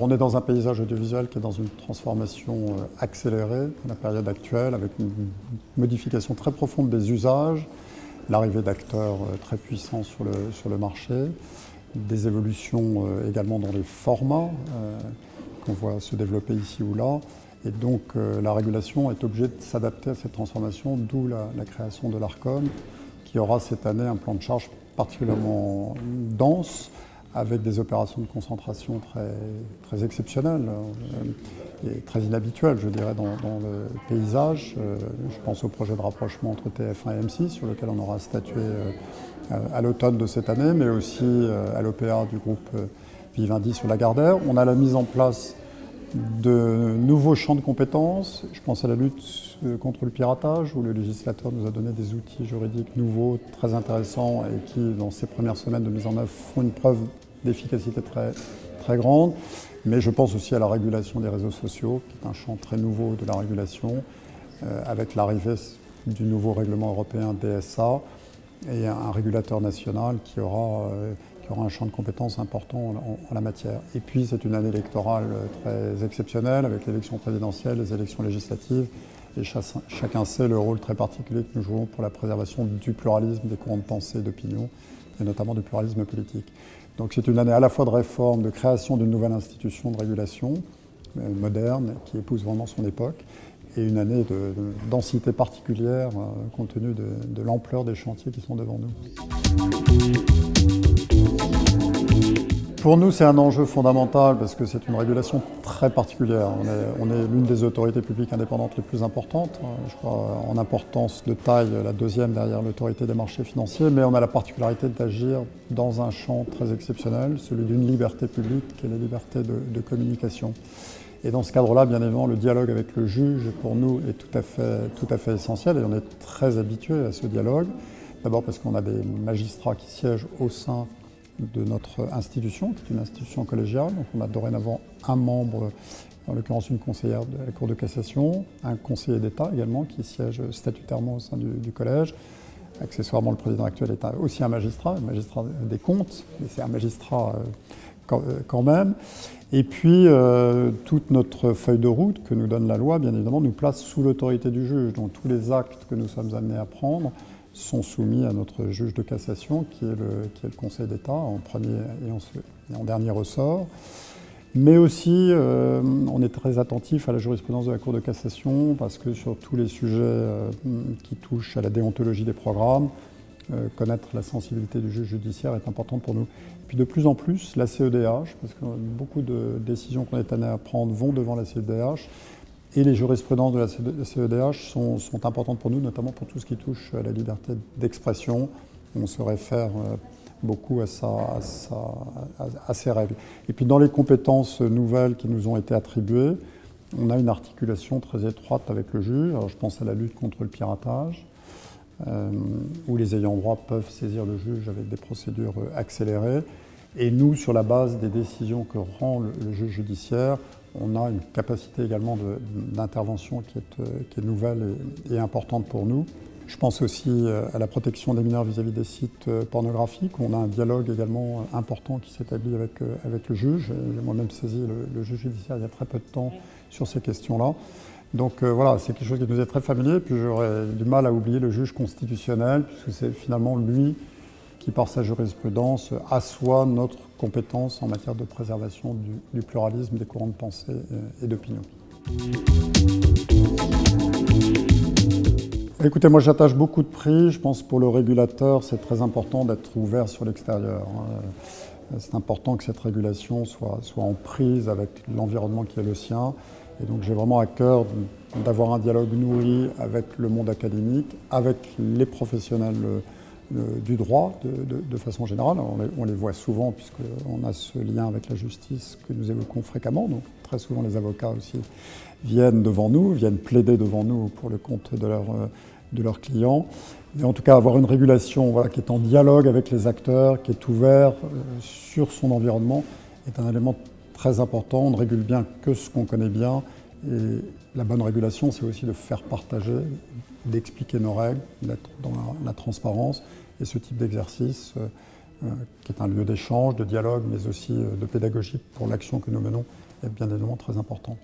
on est dans un paysage audiovisuel qui est dans une transformation accélérée dans la période actuelle, avec une modification très profonde des usages, l'arrivée d'acteurs très puissants sur le marché, des évolutions également dans les formats qu'on voit se développer ici ou là. Et donc la régulation est obligée de s'adapter à cette transformation, d'où la création de l'Arcom, qui aura cette année un plan de charge particulièrement dense, avec des opérations de concentration très exceptionnelles et très inhabituelles, je dirais, dans le paysage. Je pense au projet de rapprochement entre TF1 et M6, sur lequel on aura statué à l'automne de cette année, mais aussi à l'OPA du groupe Vivendi sur Lagardère. On a la mise en place de nouveaux champs de compétences. Je pense à la lutte contre le piratage, où le législateur nous a donné des outils juridiques nouveaux, très intéressants, et qui, dans ces premières semaines de mise en œuvre, font une preuve d'efficacité très grande. Mais je pense aussi à la régulation des réseaux sociaux, qui est un champ très nouveau de la régulation, avec l'arrivée du nouveau règlement européen DSA, et un régulateur national qui aura un champ de compétences important en la matière. Et puis c'est une année électorale très exceptionnelle, avec l'élection présidentielle, les élections législatives, et chacun sait le rôle très particulier que nous jouons pour la préservation du pluralisme des courants de pensée et d'opinion, et notamment du pluralisme politique. Donc c'est une année à la fois de réforme, de création d'une nouvelle institution de régulation moderne, qui épouse vraiment son époque, et une année de densité particulière, compte tenu de l'ampleur des chantiers qui sont devant nous. Pour nous, c'est un enjeu fondamental parce que c'est une régulation très particulière. On est l'une des autorités publiques indépendantes les plus importantes, je crois en importance de taille, la deuxième derrière l'autorité des marchés financiers, mais on a la particularité d'agir dans un champ très exceptionnel, celui d'une liberté publique qui est la liberté de communication. Et dans ce cadre-là, bien évidemment, le dialogue avec le juge, pour nous, est tout à fait essentiel, et on est très habitué à ce dialogue. D'abord parce qu'on a des magistrats qui siègent au sein de notre institution, qui est une institution collégiale. Donc on a dorénavant un membre, en l'occurrence une conseillère de la Cour de cassation, un conseiller d'État également qui siège statutairement au sein du collège. Accessoirement, le président actuel est aussi un magistrat des comptes, mais c'est un magistrat quand même. Et puis, toute notre feuille de route que nous donne la loi, bien évidemment, nous place sous l'autorité du juge. Donc tous les actes que nous sommes amenés à prendre sont soumis à notre juge de cassation, qui est le Conseil d'État, en premier et en dernier ressort. Mais aussi, on est très attentif à la jurisprudence de la Cour de cassation, parce que sur tous les sujets qui touchent à la déontologie des programmes, connaître la sensibilité du juge judiciaire est importante pour nous. Et puis de plus en plus, la CEDH, parce que beaucoup de décisions qu'on est amené à prendre vont devant la CEDH, et les jurisprudences de la CEDH sont importantes pour nous, notamment pour tout ce qui touche à la liberté d'expression. On se réfère beaucoup à ces règles. Et puis dans les compétences nouvelles qui nous ont été attribuées, on a une articulation très étroite avec le juge. Alors, je pense à la lutte contre le piratage, où les ayants droit peuvent saisir le juge avec des procédures accélérées. Et nous, sur la base des décisions que rend le juge judiciaire, on a une capacité également d'intervention qui est nouvelle et importante pour nous. Je pense aussi à la protection des mineurs vis-à-vis des sites pornographiques, où on a un dialogue également important qui s'établit avec le juge. J'ai moi-même saisi le juge judiciaire il y a très peu de temps sur ces questions-là. Donc voilà, c'est quelque chose qui nous est très familier, puis j'aurais du mal à oublier le juge constitutionnel, puisque c'est finalement lui qui, par sa jurisprudence, assoit notre compétence en matière de préservation du pluralisme des courants de pensée et d'opinion. Écoutez, moi j'attache beaucoup de prix. Je pense que pour le régulateur, c'est très important d'être ouvert sur l'extérieur. C'est important que cette régulation soit en prise avec l'environnement qui est le sien. Et donc j'ai vraiment à cœur d'avoir un dialogue nourri avec le monde académique, avec les professionnels du droit de façon générale. On les voit souvent puisqu'on a ce lien avec la justice que nous évoquons fréquemment. Donc très souvent les avocats aussi viennent devant nous, viennent plaider devant nous pour le compte de leurs clients. Mais en tout cas avoir une régulation qui est en dialogue avec les acteurs, qui est ouvert sur son environnement est un élément très important. On ne régule bien que ce qu'on connaît bien. Et la bonne régulation, c'est aussi de faire partager, d'expliquer nos règles, d'être dans la transparence. Et ce type d'exercice qui est un lieu d'échange, de dialogue, mais aussi de pédagogie pour l'action que nous menons, est bien évidemment très important.